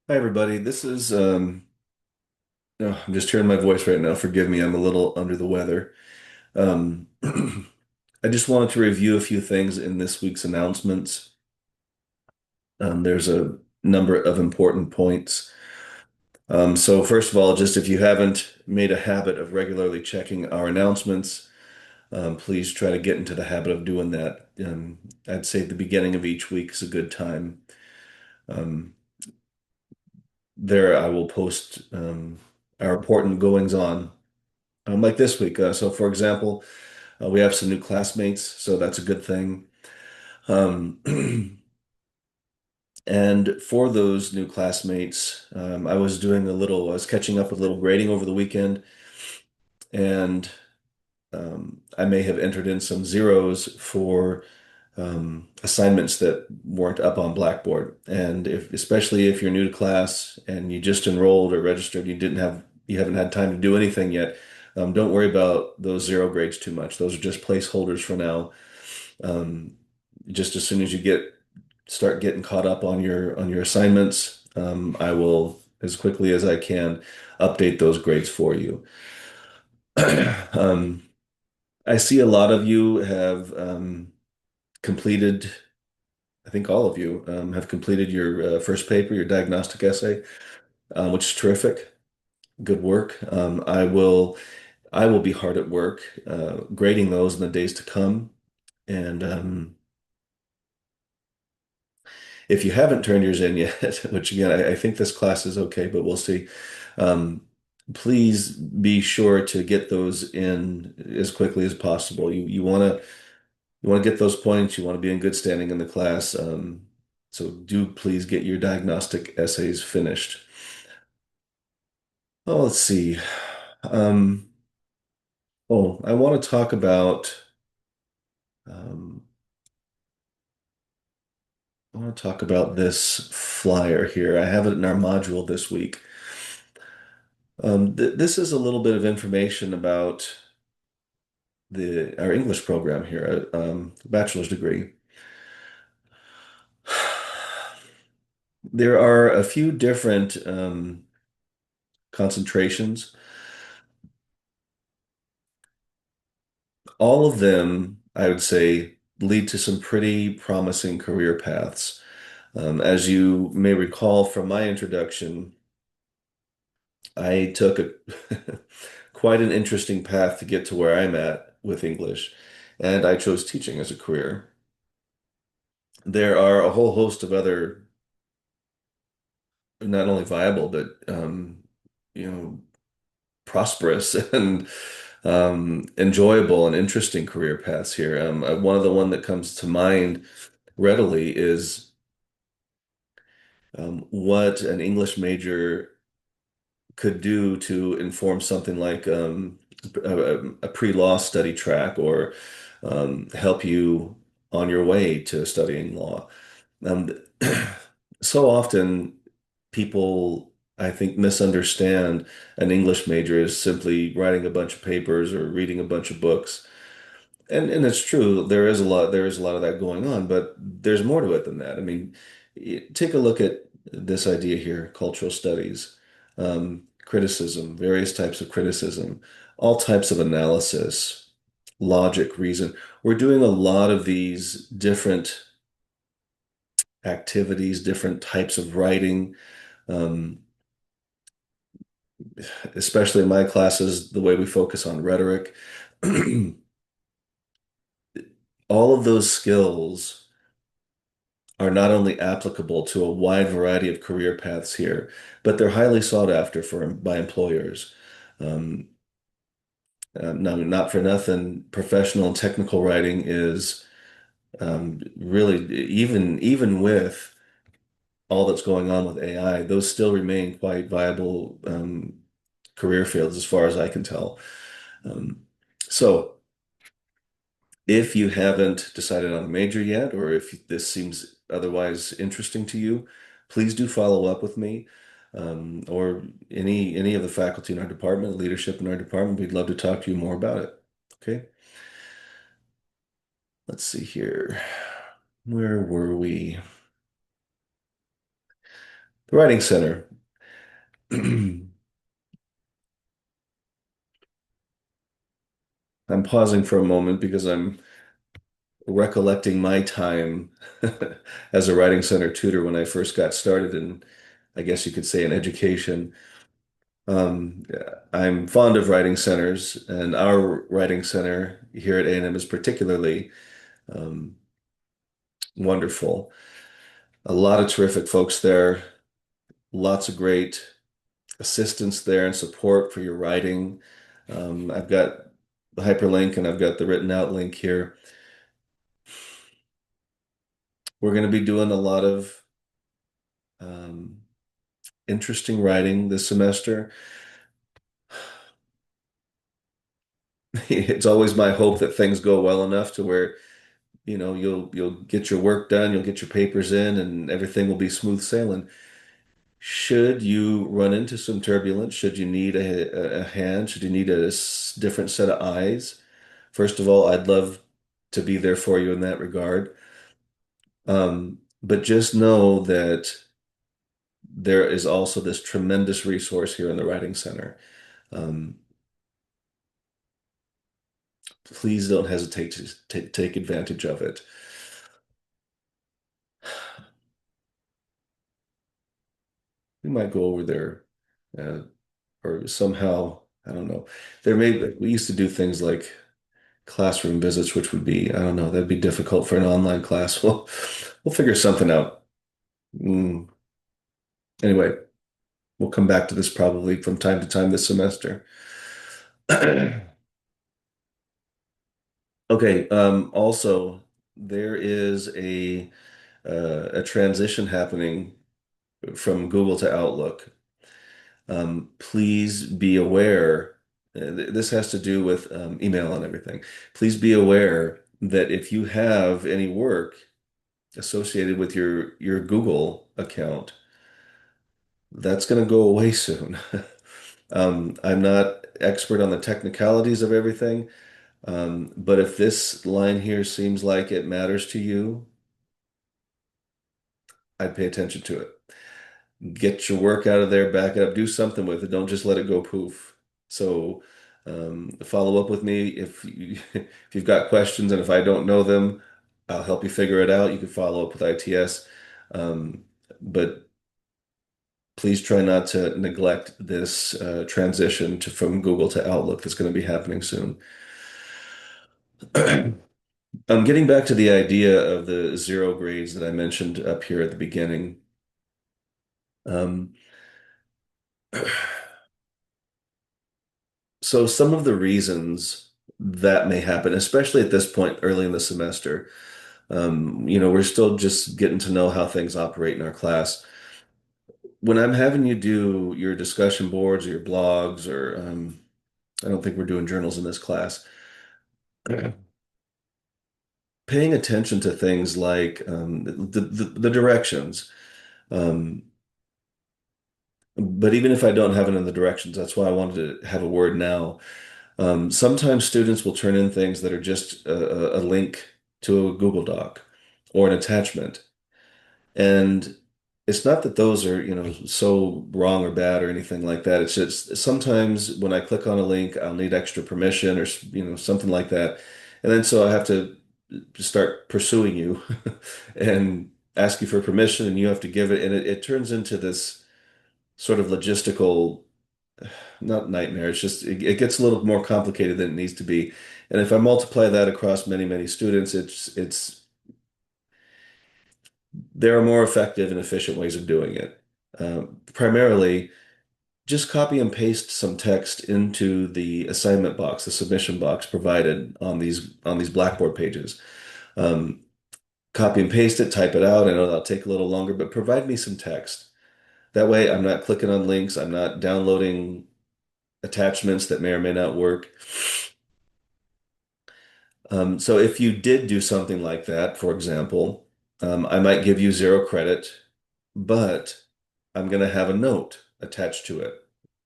Hi everybody. This is oh, I'm just hearing my voice right now. Forgive me, I'm a little under the weather. I just wanted to review a few things in this week's announcements. There's a number of important points. So first of all, just if you haven't made a habit of regularly checking our announcements, please try to get into the habit of doing that. I'd say the beginning of each week is a good time. Um, there I will post our important goings on. Like this week. So, for example, we have some new classmates, so that's a good thing. Um, and for those new classmates, I was catching up with a little grading over the weekend, and I may have entered in some zeros for assignments that weren't up on Blackboard. And especially if you're new to class and you just enrolled or registered, you haven't had time to do anything yet, don't worry about those zero grades too much. Those are just placeholders for now. Um, just as soon as you start getting caught up on your assignments, I will, as quickly as I can, update those grades for you. Um, I see a lot of you have completed. I think all of you have completed your first paper, your diagnostic essay, which is terrific. Good work. I will be hard at work grading those in the days to come. And if you haven't turned yours in yet, which again, I think this class is okay, but we'll see. Um, please be sure to get those in as quickly as possible. You want to get those points. You want to be in good standing in the class. So do please get your diagnostic essays finished. Oh, let's see. Um, I want to talk about um, this flyer here. I have it in our module this week. Th This is a little bit of information about the our English program here, bachelor's degree. There are a few different concentrations. All of them, I would say, lead to some pretty promising career paths. As you may recall from my introduction, I took a quite an interesting path to get to where I'm at with English, and I chose teaching as a career. There are a whole host of other, not only viable, but you know, prosperous and enjoyable and interesting career paths here. One of the one that comes to mind readily is what an English major could do to inform something like a pre-law study track or help you on your way to studying law. Um, so often people, I think, misunderstand an English major as simply writing a bunch of papers or reading a bunch of books. And it's true, there is a lot of that going on, but there's more to it than that. I mean, take a look at this idea here, cultural studies, criticism, various types of criticism, all types of analysis, logic, reason. We're doing a lot of these different activities, different types of writing, um, especially in my classes, the way we focus on rhetoric. All of those skills are not only applicable to a wide variety of career paths here, but they're highly sought after by employers. Um, Now, not for nothing, professional and technical writing is really even with all that's going on with AI, those still remain quite viable career fields as far as I can tell. Um, so. If you haven't decided on a major yet, or if this seems otherwise interesting to you, please do follow up with me, or any of the faculty in our department, leadership in our department. We'd love to talk to you more about it. Okay, let's see here. Where were we? The Writing Center. I'm pausing for a moment because I'm recollecting my time as a Writing Center tutor when I first got started in, I guess you could say, in education. I'm fond of writing centers, and our writing center here at A&M is particularly um, wonderful. A lot of terrific folks there, lots of great assistance there and support for your writing. I've got the hyperlink and I've got the written out link here. We're going to be doing a lot of um, interesting writing this semester. It's always my hope that things go well enough to where, you'll get your work done, you'll get your papers in, and everything will be smooth sailing. Should you run into some turbulence, should you need a hand, should you need different set of eyes, first of all, I'd love to be there for you in that regard. But just know that there is also this tremendous resource here in the Writing Center. Um, please don't hesitate to take advantage of it. We might go over there, uh, or somehow, I don't know. We used to do things like classroom visits, which would be, I don't know, that'd be difficult for an online class. We'll figure something out. Mm. Anyway, we'll come back to this probably from time to time this semester. Okay, also there is a transition happening from Google to Outlook. Please be aware, this has to do with email and everything. Please be aware that if you have any work associated with your Google account, that's going to go away soon. I'm not expert on the technicalities of everything, but if this line here seems like it matters to you, I'd pay attention to it. Get your work out of there, back it up, do something with it. Don't just let it go poof. So, follow up with me if you've got questions, and if I don't know them, I'll help you figure it out. You can follow up with ITS. But please try not to neglect this transition from Google to Outlook that's going to be happening soon. Getting back to the idea of the zero grades that I mentioned up here at the beginning. Um, so some of the reasons that may happen, especially at this point early in the semester, we're still just getting to know how things operate in our class. When I'm having you do your discussion boards or your blogs, or I don't think we're doing journals in this class, paying attention to things like the directions. Um, but even if I don't have it in the directions, that's why I wanted to have a word now. Sometimes students will turn in things that are just a link to a Google Doc or an attachment. And it's not that those are, so wrong or bad or anything like that. It's just sometimes when I click on a link, I'll need extra permission or, something like that. And then so I have to start pursuing you and ask you for permission and you have to give it. And it turns into this sort of logistical, not nightmare. It's just, it gets a little more complicated than it needs to be. And if I multiply that across many, many students, there are more effective and efficient ways of doing it. Primarily, just copy and paste some text into the assignment box, the submission box provided on these Blackboard pages. Um, Copy and paste it, type it out. I know that'll take a little longer, but provide me some text. That way, I'm not clicking on links. I'm not downloading attachments that may or may not work. So if you did do something like that, for example, I might give you zero credit, but I'm going to have a note attached to it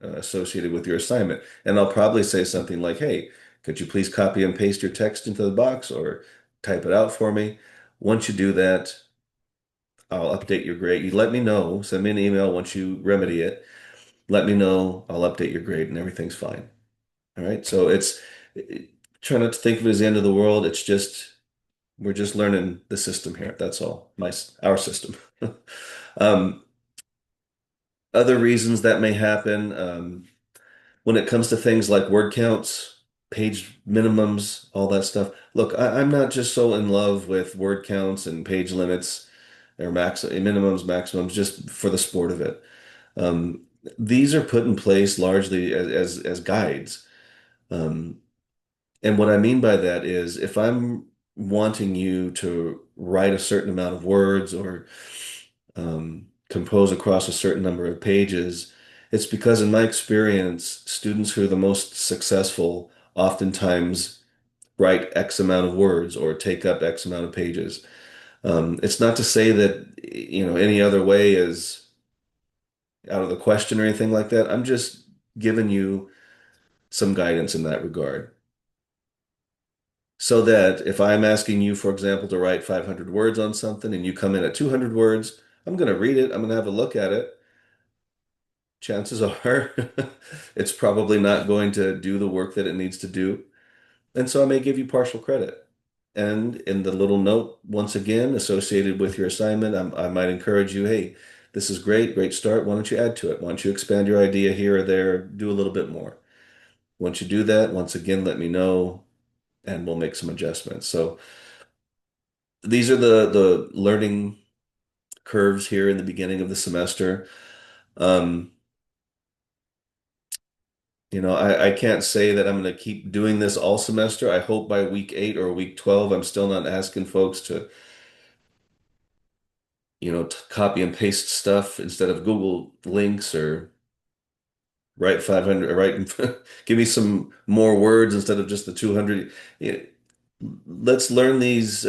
associated with your assignment. And I'll probably say something like, hey, could you please copy and paste your text into the box or type it out for me? Once you do that, I'll update your grade. You let me know, send me an email once you remedy it. Let me know, I'll update your grade and everything's fine. All right. So it, try not to think of it as the end of the world. It's just we're just learning the system here. That's all. Our system. Um, Other reasons that may happen, when it comes to things like word counts, page minimums, all that stuff. Look, I'm not just so in love with word counts and page limits or minimums, maximums, just for the sport of it. Um, these are put in place largely as guides. Um, and what I mean by that is if I'm wanting you to write a certain amount of words or compose across a certain number of pages, it's because in my experience, students who are the most successful oftentimes write X amount of words or take up X amount of pages. It's not to say that, any other way is out of the question or anything like that. I'm just giving you some guidance in that regard. So that if I'm asking you, for example, to write 500 words on something and you come in at 200 words, I'm going to read it, I'm going to have a look at it. Chances are it's probably not going to do the work that it needs to do. And so I may give you partial credit. And in the little note, once again, associated with your assignment, I might encourage you, hey, this is great, great start. Why don't you add to it? Why don't you expand your idea here or there? Do a little bit more. Once you do that, once again, let me know and we'll make some adjustments. So these are the learning curves here in the beginning of the semester. Um, I can't say that I'm going to keep doing this all semester. I hope by week 8 or week 12, I'm still not asking folks to, copy and paste stuff instead of Google links or write 500 or give me some more words instead of just the 200. Yeah, let's learn these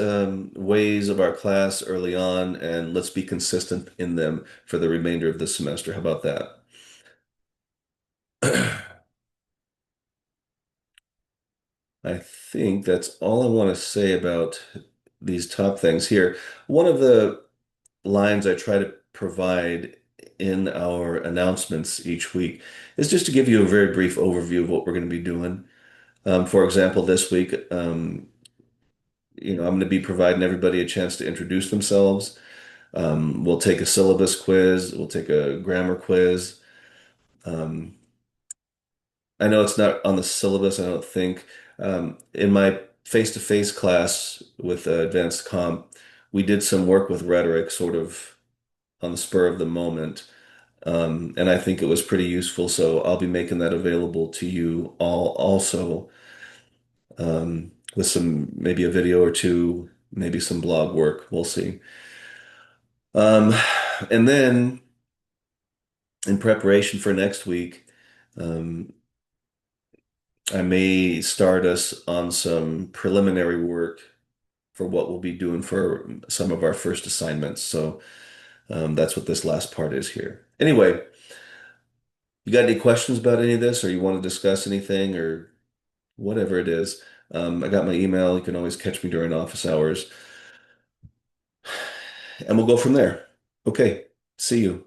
ways of our class early on and let's be consistent in them for the remainder of the semester. How about that? I think that's all I want to say about these top things here. One of the lines I try to provide in our announcements each week is just to give you a very brief overview of what we're going to be doing. For example, this week, I'm going to be providing everybody a chance to introduce themselves. We'll take a syllabus quiz, we'll take a grammar quiz. Um, I know it's not on the syllabus, I don't think. In my face-to-face class with advanced comp, we did some work with rhetoric sort of on the spur of the moment. And I think it was pretty useful. So I'll be making that available to you all also, with some maybe a video or two, maybe some blog work. We'll see. Um, and then in preparation for next week, um, I may start us on some preliminary work for what we'll be doing for some of our first assignments. So that's what this last part is here. Anyway, you got any questions about any of this, or you want to discuss anything, or whatever it is? I got my email. You can always catch me during office hours, and we'll go from there. Okay, see you.